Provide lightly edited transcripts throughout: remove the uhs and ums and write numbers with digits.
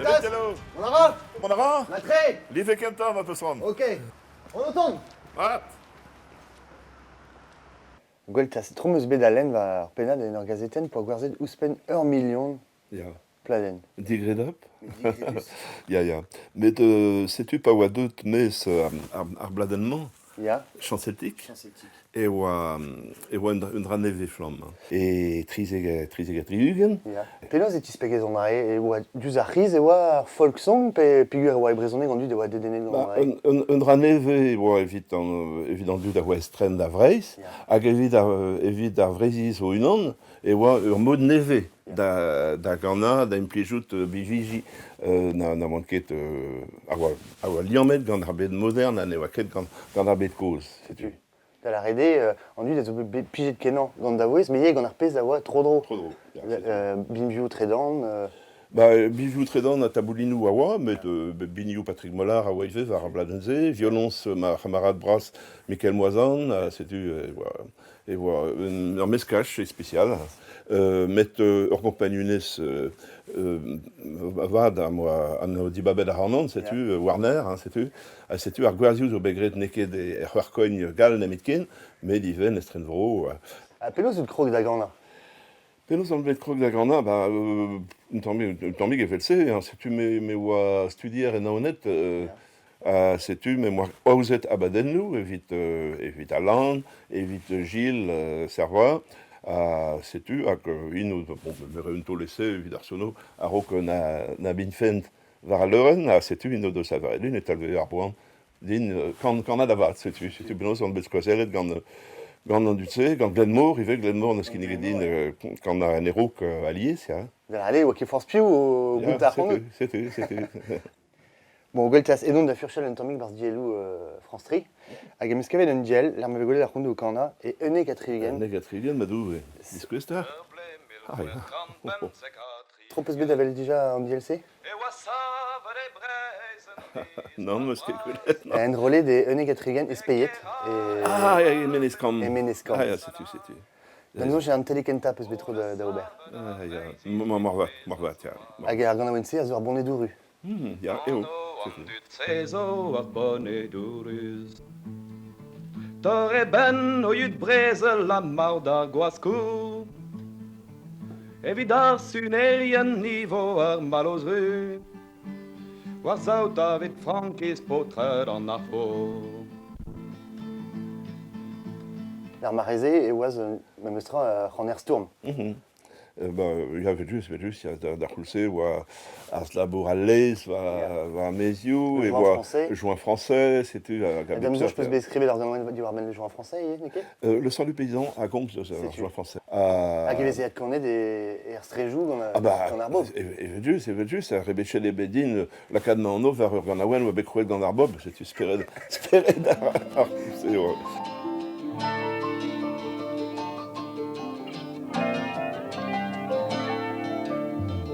Goltas, on ara? On ara? Matre? Lieve kenta va pessoal. Ok, on entend. Ah. Goltas, trommuz bet a lenn va ar pennad en ur gazeten po gwarzet ouspenn 1 million Ja. pladen. Digredap? Ja. Met setu pa oa deut mes ar bladenman, Ya, chanceltik, e oa un dra neve flam. E trizeg a triugen. ya. Penaos e tispegez an ae, e oa duz ar riz e oa ar folk song, pe pigur e oa e brezhoneg an dud e oa dedennet an ae. Un dra neve oa evit an dud a oa estren da vreiz, hag evit ar vreiziz o unan, e oa ur mod neve da gana, da implijout biviji na manket a oa liamet gant ar bed modern, ne oa ket gant ar bed koz, setu. Da la rede, an dud e zo bet pijet kenan gant da voez, me ye gant ar pez a oa tro dro. Tro dro. Bimvioù tredan, Bivioù tredan a taboulinou a oa, met binioù Patrick Mollard a oa ivez ar bladenze, violons ma camarade bras Michael Moizan, setu e oa ur meskach e spécial. Met ur compagnonez vad an o dibabet ar hanan, setu, Warner, setu ar gwerzioù zo begret neket e c'hwarkoign gal nemet ken, met iven estren vro. a penaos out krog da gana. Penaos an bet krog da gana, un tammig e felse, setu me oa studier en aonet, setu me oa aouzet abadennou, evit Alain, evit Gilles Servois, setu hag ino, me reunto lese evit ar sono, a rok na binfent war a leuren, setu ino deus a varedun et alve ar boan din kanad avat, setu penaos an bet skoazellet gant an dutse, gant Glenmore, ive Glenmore n'eus kin eget din gant an erok alies, ya. Da la rede, oa ket forzh piv o gout ar c'hant. Setu. Bon, Goltas, e non da furchel un tammig barz dielou France 3, hag em eus kavet un diel, l'ar me vegolet ar c'hant o kana, e unnek a trigen. Neg a trigen, madou, diskwesta. Trop peus bet avel dija an diel se? Non, meus ket kwelet. En rolet de unnek a trigen espeiet. Ah, ya, meneskam. E meneskam. Ah, ya, setu. Dan zo, j'ai an telekenta peus betro da ober. Ah, ya, morvat, ya. Hag ar gant a oen se, a zo ar bonnet douru. Ya, eo. Trezo ar bonedurus. Torre ben o yud brezel la mar d'ar gwaskou. Evit ar sunelien niveau ar malozru. War zaut avet frankis potred an ar fo. L'ar mareze e oaz ma meustra c'hant er stourm. Ya, vedus, ya, da c'houlse, oa ar slabour al lez, va a meziou, Le e joint oa français. le joint français, setu. Dame zo, peus bet skrivet ar gant diwar ben le joint français, neke? Le salut paysan a gomz eus ar joint français. Hag evez eat kanet e ar strejou gant ar bob. Evedus, a rebechet e bedin, lakad ma anno var ur gant a oen oa bet kroet gant ar bob, setu spered ar c'houlse, oa.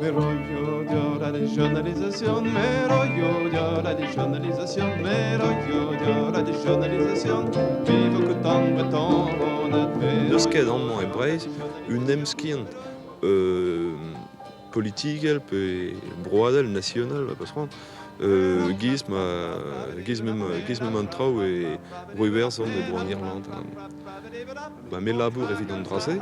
Me rollo de la regionalización, me rollo de la regionalización, me rollo de la regionalización. Vive que tant beton, Deus ket an e Breizh un emskien politigel pe broadel national va pas rand. Giz mem an traoù e Ruivers on e bro an Irland. Me labour evit an draze,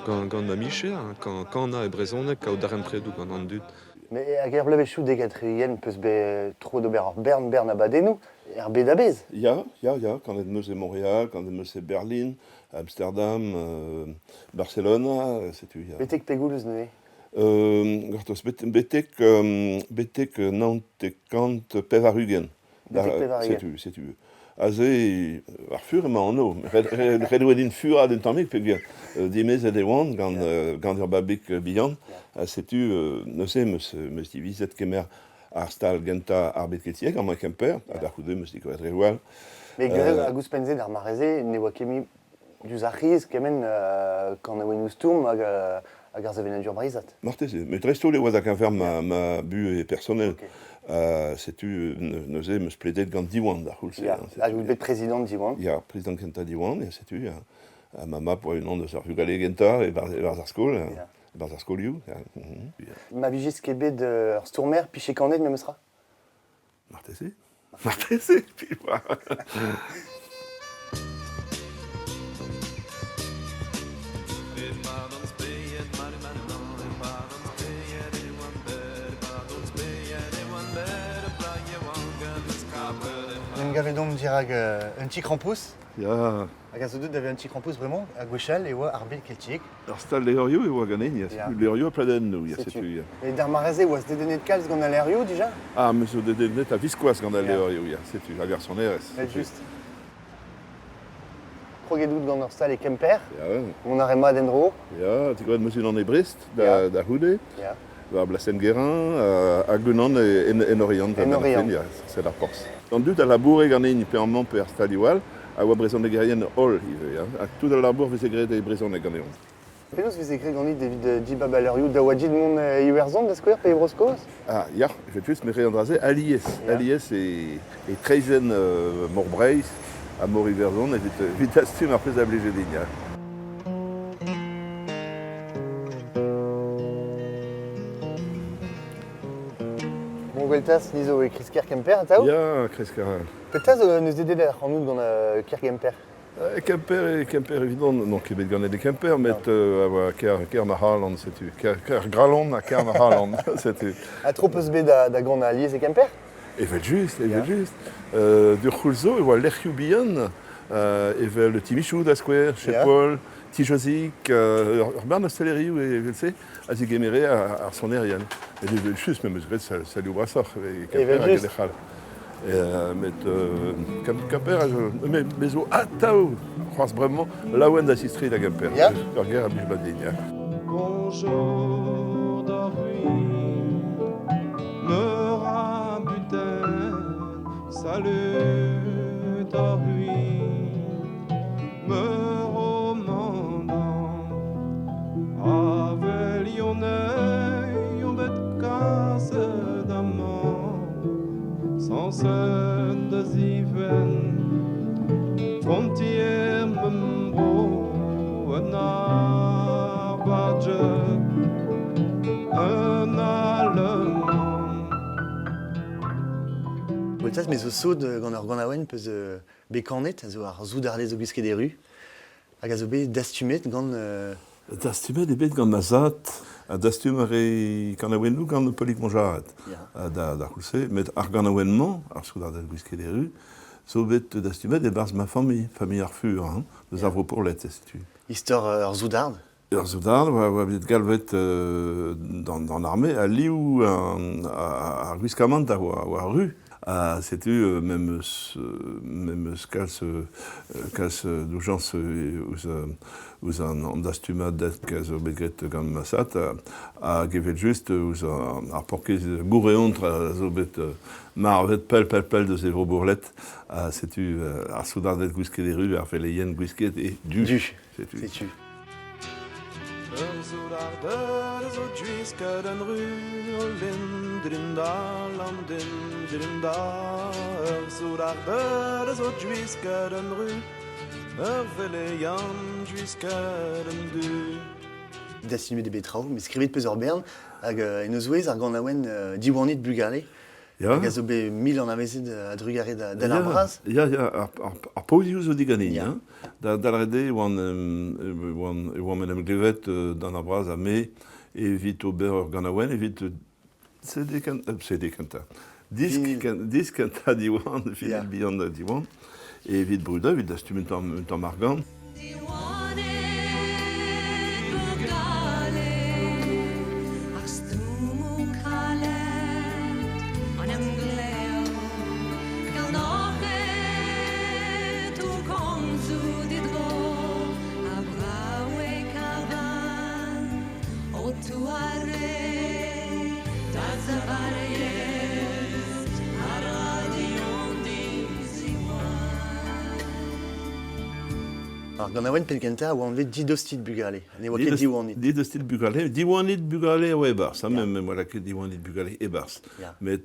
gant a micher, kan a e brezhoneg kaout dar empredou gant an dud. Me hag er blavechou dek a trigen peus bet tro d'ober ar bern a badennou, er bet a bez. Ya, quand on est Montréal, quand on est Berlin, Amsterdam, Barcelona, setu, ya. Betek pegouluz neue. Gartos, betek nantekant pevarugen. Betek pevarugen. Setu. Aze, ar fur ema an o. Redouet din fur ad un tammig, peg dimez ed ewan gant ur babik bihan. Setu, neuze meus divizet kemer ar stal genta ar bet ketiek, an ma kemper, ad ar koude meus dikoet rewal. Me gure a gouspenze d'ar mareze, ne oa kemi duz ar riz kemen kan a oen ouz tourm hag ar zavenadur brizat. Marteze, met resto le oaz ak anfer ma bu e personnel. Setu neuze meus pledet gant diwan da c'houlse. Hag ouz bet prezident diwan. Ya, prezident genta diwan, setu, ma map oa un an deus ar vugale genta e varz ar skol. Bas ar skolioù. Ma vigis kebet ur stourmer, piche kanet même sera. Martese. Martese, puis voilà. N'en gavet donc dirag un petit krampus. Ya, Hag a zo deuet d'ave un petit krampus vraiment a gwechal e oa ar bel keltik. ar stal leorioù e oa ganin, ya. Ya. Leorioù a pladen nou, ya, Setu. setu, ya. Et d'ar mareze oaz dedenet kalz gant a lerioù déjà. Ah, mais zo dedet a viskoaz gant a Ya. leorioù, ya, setu, a gar son erez. Mais juste. Krogedout gant ur stal e kemper. Ya, ouais. Mon ar ema d'enro. Ya, ti gwaet meus unan e Brest, Ya. da houde, Ya. a Blasen-Guérin, a Gunan en Orient. En Orient. Ya, c'est la force. Dans dut a laboure ganin pe an pe ar stal iwal, a oa brezon e gerien hol, ive, ya. A tout a labour veze gret e brezon e ganeon. Penaos vez ekret gant dit David Dibab a lerioù da oa dit mon iwerzon da skouer pe e broskoz. Ah, ya, effetuez me reandraze alies. Ya. Alies e treizen morbreiz a mor iverzon evit astum ar pez a blejedin, ya. Bon gweltas nizo e krisker kemper ataou. Ya, kreska. Petaz neus dedet ar c'hanout gant a ker kemper. Kemper évident, non kebet gant e Kemper, met ker na Haaland, setu. Ker gralon a ker na Haaland, setu. A trop eus bet da gant a liez e kemper. Evet just, evet Ya. just. Dur c'houlzo, e oa lerc'hioù bihan, evel le timichou da skouer, chez Ya. Paul, tijozik, ur bern ostelerioù e velse, a zig emere ar son erial. Et just, me meus gret salioù brasoc'h, e Kemper Evet a just. gelechal. Kemper a zo ataou, c'hoaz bremañ, laouen da sistri da Kemper. Ya. Ur ger a blij badin, ya. Bonjour d'Orhuin, me rabuten, salut d'Orhuin, me romandan, avec l'ionneil, on bet casse d'amant, sans scène de ziven, frontière membro, un arbadge, un allemand. Gweltas me zo saud gant ur gant aouen peus bet kanet a zo ar zoud ar lez o gwisket erru. Hag a zo bet dastumet gant... Dastumet ebet gant nazat, a dastum e kanaouennou gant polik monjaret. Ya. Da c'houlse, met ar ganaouennement, ar soudard da gwisket eru, zo bet dastumet e barz ma famille ar fur, deus ar vro pourlet, setu. Istor ur zoudard. Ur soudard, oa bet galvet dans l'armée, a liou ar gwiskamant oa ru. Setu même kalz d'urgence ouz an dastumat dat kaz o bet gret gant masat a gevet just ouz ar porkez goureontr a zo bet marvet pell deus evro bourlet setu ar soudardet gwisket eru ar feleien gwisket e du. Setu. Setu. Zo daar zo juiske den ru, lindrinda, landindrinda. Zo daar zo juiske den ru, velejan juiske den du. Dastumet de betraoù, me skrivet peus ur bern hag en eus ouez ar gant aouen diwanit bugale. Ya. Hag a zo bet mil an avezet a drugare da ar braz. Ya, ar pouzioù zo diganin, Ya. Da dalrede oan menem glevet dan ar braz a me evit ober ur ganaouenn, evit CD kanta. Disk kanta diwan, Ya. vinil bihan da diwan, evit bruda, evit dastum un tamm argan. Alors, ganawen pelkenta, ou enlevé 10 dostit bugale. Ne voit ket 10 ou Dit de style bugale, diwanit bugale ou ebars, ça même voilà que diwanit bugale ebars. Ja. Mais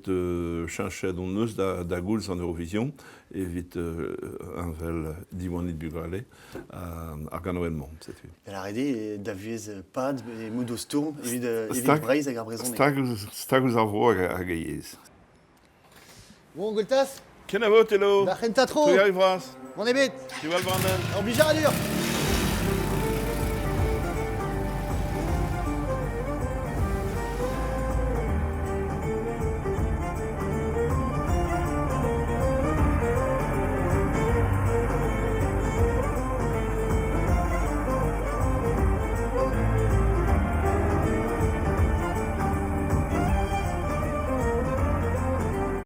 chanchet on neus da gouls en Eurovision evit un vel diwanit bugale à Ganowen Mont, c'est tout. Elle a arrêté d'aviez pad et moudo stourm, évite Stag- braise avec arbrezon. Stagos avro a gaiez. Bon, Goltas, Ken a vot, hello? da c'henta tro, Tu y arriveras. on est bête, Tu vas le Brandon? on bijar à dur.